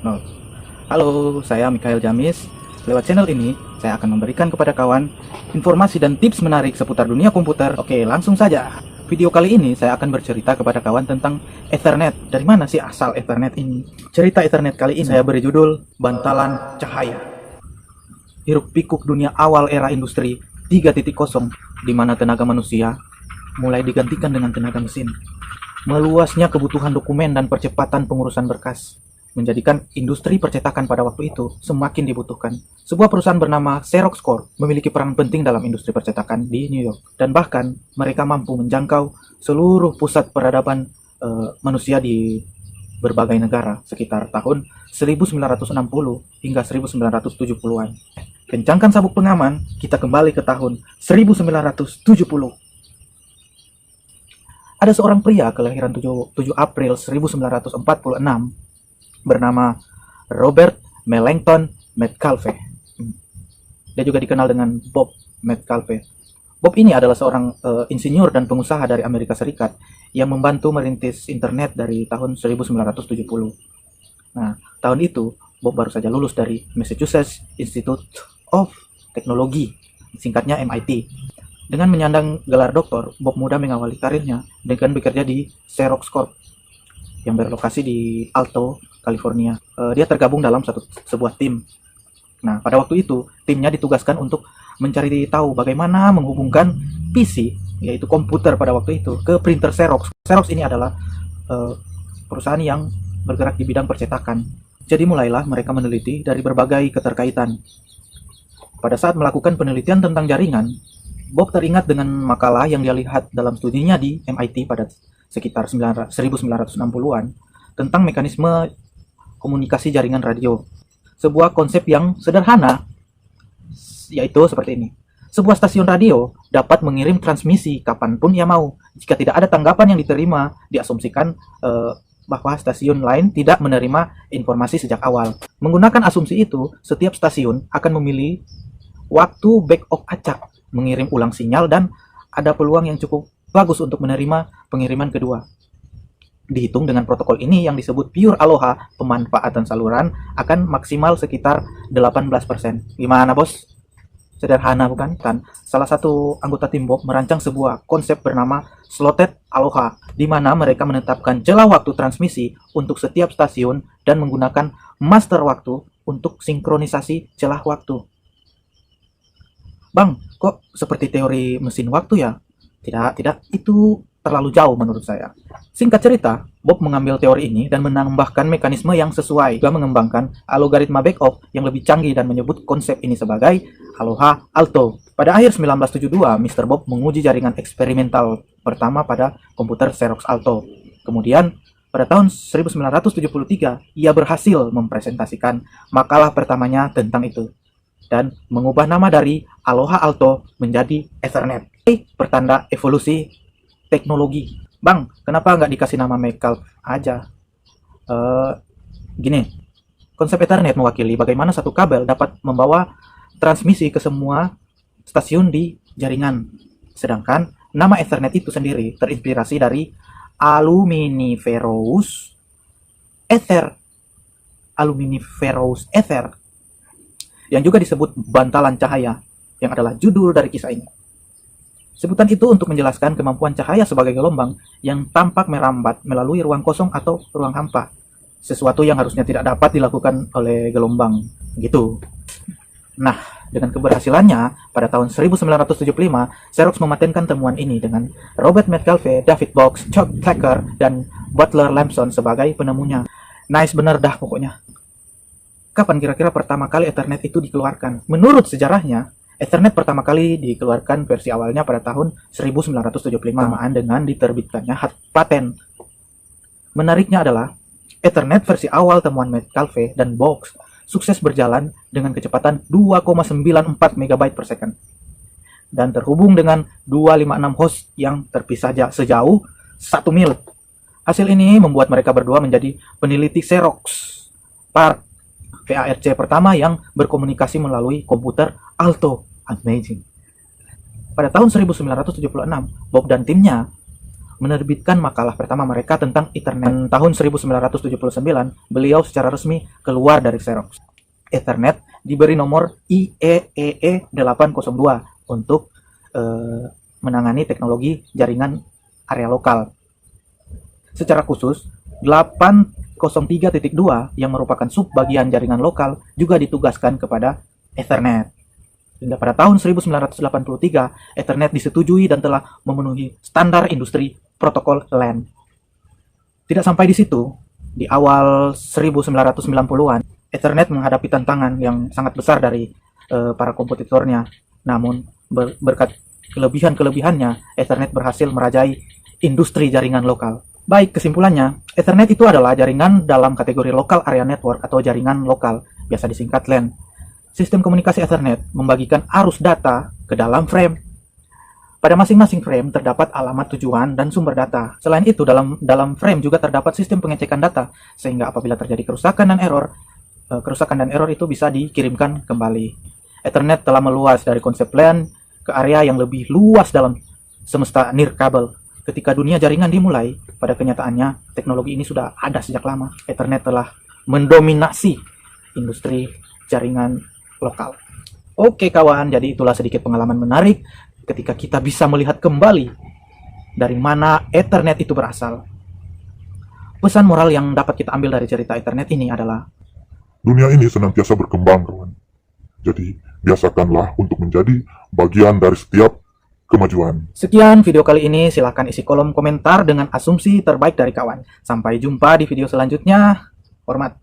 No. Halo, saya Mikhail Jamis. Lewat channel ini, saya akan memberikan kepada kawan informasi dan tips menarik seputar dunia komputer. Oke, langsung saja. Video kali ini saya akan bercerita kepada kawan tentang Ethernet. Dari mana sih asal Ethernet ini? Cerita Ethernet kali ini saya beri judul Bantalan Cahaya. Hiruk pikuk dunia awal era industri 3.0, di mana tenaga manusia mulai digantikan dengan tenaga mesin. Meluasnya kebutuhan dokumen dan percepatan pengurusan berkas menjadikan industri percetakan pada waktu itu semakin dibutuhkan. Sebuah perusahaan bernama Xerox Corp memiliki peran penting dalam industri percetakan di New York, dan bahkan mereka mampu menjangkau seluruh pusat peradaban manusia di berbagai negara sekitar tahun 1960 hingga 1970-an. Kencangkan sabuk pengaman, kita kembali ke tahun 1970. Ada seorang pria kelahiran 7 April 1946 bernama Robert Mellington Metcalfe. Dia juga dikenal dengan Bob Metcalfe. Bob ini adalah seorang insinyur dan pengusaha dari Amerika Serikat yang membantu merintis internet dari tahun 1970. Nah, tahun itu Bob baru saja lulus dari Massachusetts Institute of Technology, singkatnya MIT. Dengan menyandang gelar doktor, Bob muda mengawali karirnya dengan bekerja di Xerox Corp yang berlokasi di Alto, California. Dia tergabung dalam sebuah tim. Nah, pada waktu itu, timnya ditugaskan untuk mencari tahu bagaimana menghubungkan PC, yaitu komputer pada waktu itu, ke printer Xerox. Xerox ini adalah perusahaan yang bergerak di bidang percetakan. Jadi mulailah mereka meneliti dari berbagai keterkaitan. Pada saat melakukan penelitian tentang jaringan, Bob teringat dengan makalah yang dia lihat dalam studinya di MIT pada sekitar 1960-an tentang mekanisme komunikasi jaringan radio. Sebuah konsep yang sederhana, yaitu seperti ini. Sebuah stasiun radio dapat mengirim transmisi kapanpun ia mau. Jika tidak ada tanggapan yang diterima, diasumsikan bahwa stasiun lain tidak menerima informasi sejak awal. Menggunakan asumsi itu, setiap stasiun akan memilih waktu back-off acak, mengirim ulang sinyal, dan ada peluang yang cukup bagus untuk menerima pengiriman kedua. Dihitung dengan protokol ini yang disebut pure aloha, pemanfaatan saluran akan maksimal sekitar 18%. Gimana bos? Sederhana bukan? Kan salah satu anggota tim Bob merancang sebuah konsep bernama slotted aloha, di mana mereka menetapkan celah waktu transmisi untuk setiap stasiun dan menggunakan master waktu untuk sinkronisasi celah waktu. Bang, kok seperti teori mesin waktu ya? Tidak, itu terlalu jauh menurut saya. Singkat cerita, Bob mengambil teori ini dan menambahkan mekanisme yang sesuai, juga mengembangkan algoritma backoff yang lebih canggih dan menyebut konsep ini sebagai Aloha Alto. Pada akhir 1972, Mr. Bob menguji jaringan eksperimental pertama pada komputer Xerox Alto. Kemudian, pada tahun 1973, ia berhasil mempresentasikan makalah pertamanya tentang itu dan mengubah nama dari Aloha Alto menjadi Ethernet. Pertanda evolusi teknologi. Bang, kenapa nggak dikasih nama Metcalfe aja? Gini, konsep Ethernet mewakili bagaimana satu kabel dapat membawa transmisi ke semua stasiun di jaringan. Sedangkan nama Ethernet itu sendiri terinspirasi dari aluminiferous ether. Aluminiferous ether, yang juga disebut bantalan cahaya, yang adalah judul dari kisah ini. Sebutan itu untuk menjelaskan kemampuan cahaya sebagai gelombang yang tampak merambat melalui ruang kosong atau ruang hampa, sesuatu yang harusnya tidak dapat dilakukan oleh gelombang, gitu. Nah, dengan keberhasilannya, pada tahun 1975, Xerox mematenkan temuan ini dengan Robert Metcalfe, David Box, Chuck Thacker, dan Butler Lampson sebagai penemunya. Nice bener dah pokoknya. Kapan kira-kira pertama kali Ethernet itu dikeluarkan? Menurut sejarahnya, Ethernet pertama kali dikeluarkan versi awalnya pada tahun 1975, bersamaan dengan diterbitkannya hak paten. Menariknya adalah, Ethernet versi awal temuan Metcalfe dan Box sukses berjalan dengan kecepatan 2,94 MB per second dan terhubung dengan 256 host yang terpisah sejauh 1 mil. Hasil ini membuat mereka berdua menjadi peneliti Xerox PARC pertama yang berkomunikasi melalui komputer Alto. Amazing. Pada tahun 1976, Bob dan timnya menerbitkan makalah pertama mereka tentang Ethernet. Tahun 1979, beliau secara resmi keluar dari Xerox. Ethernet diberi nomor IEEE 802 untuk menangani teknologi jaringan area lokal. Secara khusus, 803.2 yang merupakan subbagian jaringan lokal juga ditugaskan kepada Ethernet. Hingga pada tahun 1983, Ethernet disetujui dan telah memenuhi standar industri protokol LAN. Tidak sampai di situ, di awal 1990-an, Ethernet menghadapi tantangan yang sangat besar dari para kompetitornya. Namun, berkat kelebihan-kelebihannya, Ethernet berhasil merajai industri jaringan lokal. Baik, kesimpulannya, Ethernet itu adalah jaringan dalam kategori Local Area Network atau jaringan lokal, biasa disingkat LAN. Sistem komunikasi Ethernet membagikan arus data ke dalam frame. Pada masing-masing frame terdapat alamat tujuan dan sumber data. Selain itu, dalam frame juga terdapat sistem pengecekan data, sehingga apabila terjadi kerusakan dan error itu bisa dikirimkan kembali. Ethernet telah meluas dari konsep LAN ke area yang lebih luas dalam semesta nirkabel. Ketika dunia jaringan dimulai, pada kenyataannya teknologi ini sudah ada sejak lama. Ethernet telah mendominasi industri jaringan lokal. Oke kawan, jadi itulah sedikit pengalaman menarik ketika kita bisa melihat kembali dari mana Ethernet itu berasal. Pesan moral yang dapat kita ambil dari cerita Ethernet ini adalah Dunia ini senantiasa berkembang, kawan. Jadi, biasakanlah untuk menjadi bagian dari setiap kemajuan. Sekian video kali ini, silahkan isi kolom komentar dengan asumsi terbaik dari kawan. Sampai jumpa di video selanjutnya. Hormat.